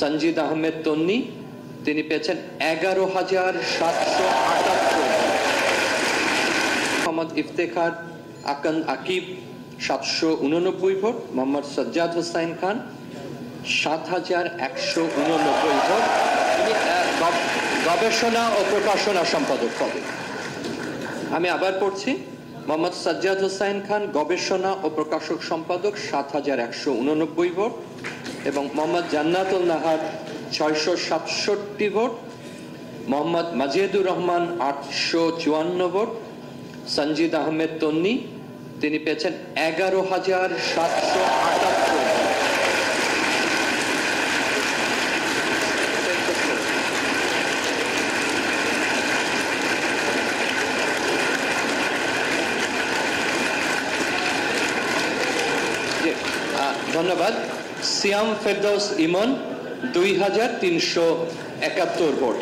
সঞ্জিদ আহমেদ তন্নি, তিনি পেয়েছেন 11,778। মোহাম্মদ ইফতেখার আকন্দ আকিব 789 ভোট। মোহাম্মদ সাজ্জাদ হোসাইন খান 7,189 ভোট। তিনি গবেষণা ও প্রকাশনা সম্পাদক পদে। আমি আবার পড়ছি, মোহাম্মদ সাজ্জাদ হোসাইন খান গবেষণা ও প্রকাশক সম্পাদক 7,189 ভোট এবং মোহাম্মদ জান্নাতুল নাহার 667 ভোট। মোহাম্মদ মাজেদুর রহমান 854 ভোট। সঞ্জিদ আহমেদ তন্নি, তিনি পেয়েছেন 11,778 ভোট। ধন্যবাদ। সিয়াম ফেরদৌস ইমন 2,371 ভোট।